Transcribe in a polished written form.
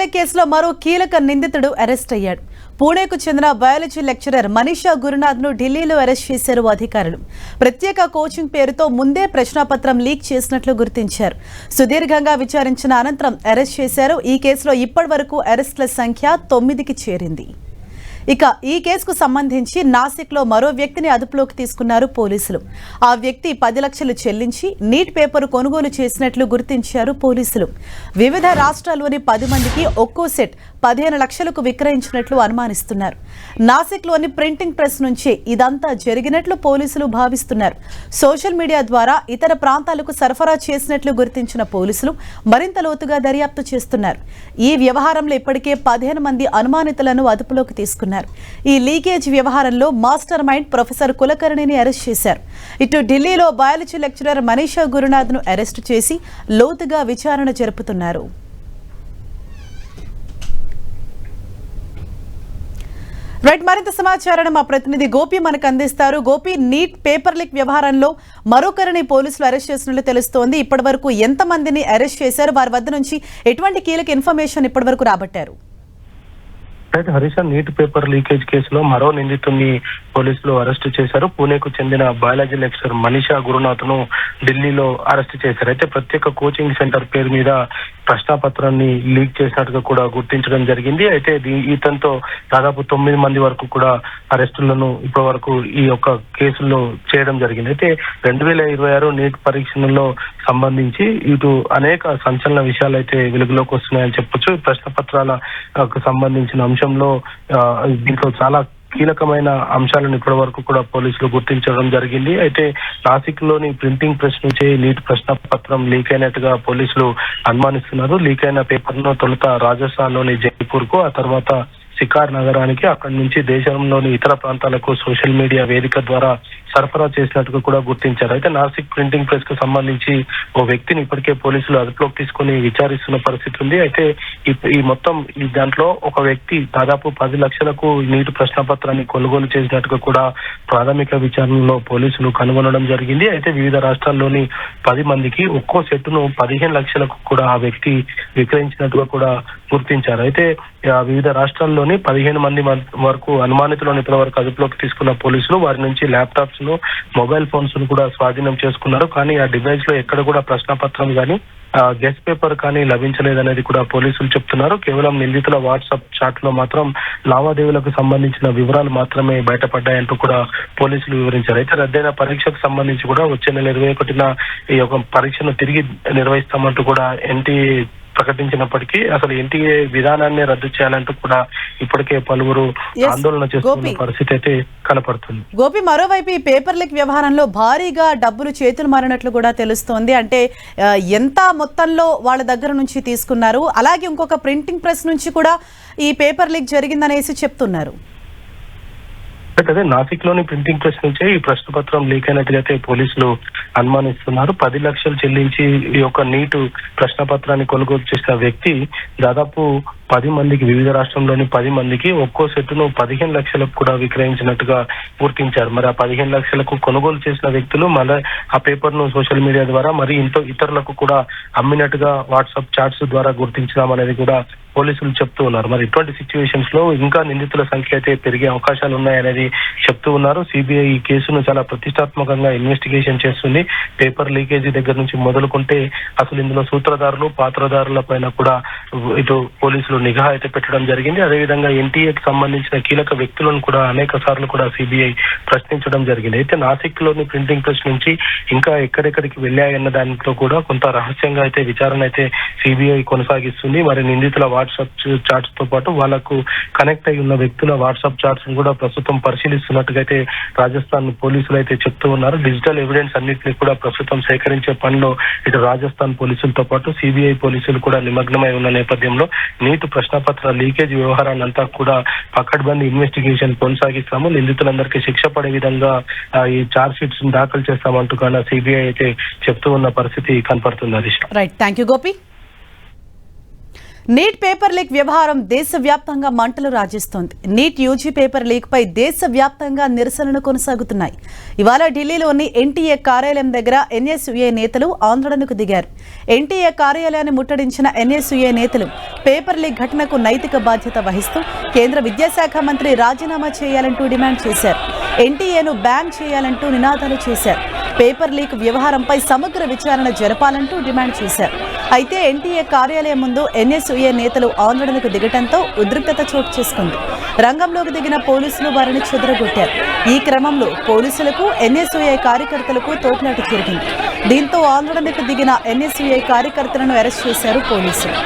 Leak కేసులో మరో కీలక నిందితుడు అరెస్ట్ అయ్యాడు. పూణేకు చెందిన బయాలజీ లెక్చరర్ మనీషా గురునాథ్ ను ఢిల్లీలో అరెస్ట్ చేశారు అధికారులు. ప్రత్యేక కోచింగ్ పేరుతో ముందే ప్రశ్నాపత్రం లీక్ చేసినట్లు గుర్తించారు. సుదీర్ఘంగా విచారించిన అనంతరం అరెస్ట్ చేశారు. ఈ కేసులో ఇప్పటివరకు అరెస్టుల సంఖ్య 9కి చేరింది. ఇక ఈ కేసుకు సంబంధించి నాసిక్లో మరో వ్యక్తిని అదుపులోకి తీసుకున్నారు పోలీసులు. ఆ వ్యక్తి 10 లక్షలు చెల్లించి నీట్ పేపర్ కొనుగోలు చేసినట్లు గుర్తించారు పోలీసులు. వివిధ రాష్ట్రాల్లోని 10 మందికి ఒక్కో సెట్ 15 లక్షలకు విక్రయించినట్లు అనుమానిస్తున్నారు. నాసిక్లోని ప్రింటింగ్ ప్రెస్ నుంచి ఇదంతా జరిగినట్లు పోలీసులు భావిస్తున్నారు. సోషల్ మీడియా ద్వారా ఇతర ప్రాంతాలకు సరఫరా చేసినట్లు గుర్తించిన పోలీసులు మరింత లోతుగా దర్యాప్తు చేస్తున్నారు. ఈ వ్యవహారంలో ఇప్పటికే 15 మంది అనుమానితులను అదుపులోకి తీసుకున్నారు. ఈ లీకేజ్ వ్యవహారంలో మాస్టర్ మైండ్ ప్రొఫెసర్ కులకర్ణిని అరెస్ట్ చేశారు. ఇటు ఢిల్లీలో బయాలజీ లెక్చరర్ మనీషా గురునాథ్ ను అరెస్టు చేసి లోతుగా విచారణ జరుపుతున్నారు. రైట్, మరింత సమాచారాన్ని మా ప్రతినిధి గోపి మనకు అందిస్తారు. గోపి, నీట్ పేపర్ లీక్ వ్యవహారంలో మరొకరిని పోలీసులు అరెస్ట్ చేసినట్లు తెలుస్తోంది. ఇప్పటి వరకు ఎంత మందిని అరెస్ట్ చేశారు? వారి వద్ద నుంచి ఎటువంటి కీలక ఇన్ఫర్మేషన్ ఇప్పటి వరకు రాబట్టారు? హరీష్, నీట్ పేపర్ లీకేజ్ కేసులో మరో నిందితుడిని పోలీసులు అరెస్టు చేశారు. పూణేకు చెందిన బయాలజీ లెక్చరర్ మనీషా గురునాథ్ ను ఢిల్లీలో అరెస్టు చేశారు. అయితే ప్రత్యేక కోచింగ్ సెంటర్ పేరు మీద ప్రశ్నాపత్రాన్ని లీక్ చేసినట్టుగా కూడా గుర్తించడం జరిగింది. అయితే ఇతనితో దాదాపు 9 మంది వరకు కూడా అరెస్టులను ఇప్పటి వరకు ఈ యొక్క కేసుల్లో చేయడం జరిగింది. అయితే 2026 నీట్ పరీక్షలలో సంబంధించి ఇటు అనేక సంచలన విషయాలు అయితే వెలుగులోకి వస్తున్నాయని చెప్పొచ్చు. ప్రశ్నపత్రాలకు సంబంధించిన అంశంలో దీంట్లో చాలా కీలకమైన అంశాలను ఇప్పటి వరకు కూడా పోలీసులు గుర్తించడం జరిగింది. అయితే నాసిక్ లోని ప్రింటింగ్ ప్రెస్ నుంచి నీట్ ప్రశ్న పత్రం లీక్ అయినట్టుగా పోలీసులు అనుమానిస్తున్నారు. లీక్ అయిన పేపర్ ను తొలుత రాజస్థాన్ లోని జైపూర్ కు, ఆ తర్వాత శికార్ నగరానికి, అక్కడి నుంచి దేశంలోని ఇతర ప్రాంతాలకు సోషల్ మీడియా వేదిక ద్వారా సరఫరా చేసినట్టుగా కూడా గుర్తించారు. అయితే నాసిక్ ప్రింటింగ్ ప్రెస్ కు సంబంధించి ఓ వ్యక్తిని ఇప్పటికే పోలీసులు అదుపులోకి తీసుకుని విచారిస్తున్న పరిస్థితి ఉంది. అయితే ఈ దాంట్లో ఒక వ్యక్తి దాదాపు 10 లక్షలకు నీటి ప్రశ్నపత్రాన్ని కొనుగోలు చేసినట్టుగా కూడా ప్రాథమిక విచారణలో పోలీసులు కనుగొనడం జరిగింది. అయితే వివిధ రాష్ట్రాల్లోని 10 మందికి ఒక్కో సెట్టును 15 లక్షలకు కూడా ఆ వ్యక్తి విక్రయించినట్టుగా కూడా గుర్తించారు. అయితే వివిధ రాష్ట్రాల్లోని 15 మంది వరకు అనుమానితులను ఇప్పటి వరకు అదుపులోకి తీసుకున్న పోలీసులు వారి నుంచి ల్యాప్టాప్స్ ను, మొబైల్ ఫోన్స్ ను కూడా స్వాధీనం చేసుకున్నారు. కానీ ఆ డివైస్ లో ఎక్కడ కూడా ప్రశ్నపత్రం కానీ గెస్ట్ పేపర్ కానీ లభించలేదనేది కూడా పోలీసులు చెప్తున్నారు. కేవలం నిందితుల వాట్సాప్ చాట్ లో మాత్రం లావాదేవీలకు సంబంధించిన వివరాలు మాత్రమే బయటపడ్డాయంటూ కూడా పోలీసులు వివరించారు. అయితే రద్దయిన పరీక్షకు సంబంధించి కూడా వచ్చే నెల 21న ఈ యొక్క పరీక్షను తిరిగి నిర్వహిస్తామంటూ కూడా ఎన్టీఏ ప్రకటించినప్పటికీ అసలు ఎన్టీఏ విధానాన్ని రద్దు చేయాలంటూ కూడా ఇప్పటికే పలువురు ఆందోళన చేస్తున్న పరిస్థితి అయితే కనపడుతుంది. గోపి, మరోవైపు ఈ పేపర్ లీక్ వ్యవహారంలో భారీగా డబ్బులు చేతులు మారినట్లు కూడా తెలుస్తోంది. అంటే ఎంత మొత్తంలో వాళ్ళ దగ్గర నుంచి తీసుకున్నారు? అలాగే ఇంకొక ప్రింటింగ్ ప్రెస్ నుంచి కూడా ఈ పేపర్ లీక్ జరిగిందనేసి చెప్తున్నారు. అదే నాసిక్ లోని ప్రింటింగ్ ప్రెస్ నుంచే ఈ ప్రశ్నపత్రం లీక్ అయినట్టుగా పోలీసులు అనుమానిస్తున్నారు. 10 లక్షలు చెల్లించి ఈ యొక్క నీటు ప్రశ్నపత్రాన్ని కొనుగోలు చేసిన వ్యక్తి దాదాపు 10 మందికి, వివిధ రాష్ట్రంలోని 10 మందికి ఒక్కో సెట్టును 15 లక్షలకు కూడా విక్రయించినట్టుగా గుర్తించారు. మరి ఆ 15 లక్షలకు కొనుగోలు చేసిన వ్యక్తులు మళ్ళీ ఆ పేపర్ ను సోషల్ మీడియా ద్వారా మరి ఇతరులకు కూడా అమ్మినట్టుగా వాట్సాప్ చాట్స్ ద్వారా గుర్తించామనేది కూడా పోలీసులు చెప్తూ ఉన్నారు. మరి ఇటువంటి సిచ్యువేషన్స్ లో ఇంకా నిందితుల సంఖ్య అయితే పెరిగే అవకాశాలు ఉన్నాయనేది చెప్తూ ఉన్నారు. సిబిఐ ఈ కేసును చాలా ప్రతిష్టాత్మకంగా ఇన్వెస్టిగేషన్ చేస్తుంది. పేపర్ లీకేజీ దగ్గర నుంచి మొదలుకుంటే అసలు ఇందులో సూత్రధారులు, పాత్రధారుల పైన కూడా ఇటు పోలీసులు నిఘా అయితే పెట్టడం జరిగింది. అదేవిధంగా ఎన్టీఏకి సంబంధించిన కీలక వ్యక్తులను కూడా అనేక సార్లు కూడా సిబిఐ ప్రశ్నించడం జరిగింది. అయితే నాసిక్ లోని ప్రింటింగ్ ప్రెస్ నుంచి ఇంకా ఎక్కడెక్కడికి వెళ్ళాయన్న దాంట్లో కూడా కొంత రహస్యంగా అయితే విచారణ అయితే సిబిఐ కొనసాగిస్తుంది. మరి నిందితుల వాట్సాప్ చాట్స్ తో పాటు వాళ్లకు కనెక్ట్ అయి ఉన్న వ్యక్తుల వాట్సాప్ చాట్స్ కూడా ప్రస్తుతం పరిశీలిస్తున్నట్టుగా అయితే రాజస్థాన్ పోలీసులు అయితే చెప్తూ ఉన్నారు. డిజిటల్ ఎవిడెన్స్ అన్నింటినీ కూడా ప్రస్తుతం సేకరించే పనిలో ఇటు రాజస్థాన్ పోలీసులతో పాటు సిబిఐ పోలీసులు కూడా నిమగ్నమై ఉన్న నేపథ్యంలో నీటి ప్రశ్నపత్ర లీకేజ్ వ్యవహారాన్ని అంతా కూడా పకడ్బందీ ఇన్వెస్టిగేషన్ కొనసాగిస్తాము, నిందితులందరికీ శిక్ష పడే విధంగా ఈ చార్జ్ షీట్స్ దాఖలు చేస్తామంటూ కూడా సిబిఐ అయితే చెప్తూ ఉన్న పరిస్థితి కనపడుతుంది. Right, thank you Gopi. Neat paper leak వ్యవహారం దేశవ్యాప్తంగా మంటలు రాజేస్తోంది. నీట్ యూజీ పేపర్ లీక్ పై దేశవ్యాప్తంగా నిరసనలు కొనసాగుతున్నాయి. ఇవాళ ఢిల్లీలోని ఎన్టీఏ కార్యాలయం దగ్గర ఎన్ఎస్యుఏ నేతలు ఆందోళనకు దిగారు. ఎన్టీఏ కార్యాలయాన్ని ముట్టడించిన ఎన్ఎస్యుఏ నేతలు పేపర్ లీక్ ఘటనకు నైతిక బాధ్యత వహిస్తూ కేంద్ర విద్యాశాఖ మంత్రి రాజీనామా చేయాలంటూ డిమాండ్ చేశారు. ఎన్టీఏను బ్యాన్ చేయాలంటూ నినాదాలు చేశారు. పేపర్ లీక్ వ్యవహారంపై సమగ్ర విచారణ జరపాలంటూ డిమాండ్ చేశారు. అయితే ఎన్టీఏ కార్యాలయం ముందు ఎన్ఎస్యుఏ నేతలు ఆందోళనకు దిగటంతో ఉద్రిక్తత చోటు చేసుకుంది. రంగంలోకి దిగిన పోలీసులు వారిని చెదరగొట్టారు. ఈ క్రమంలో పోలీసులకు ఎన్ఎస్యుఏ కార్యకర్తలకు తోపులాట జరిగింది. దీంతో ఆందోళనకు దిగిన ఎన్ఎస్యుఏ కార్యకర్తలను అరెస్ట్ చేశారు పోలీసులు.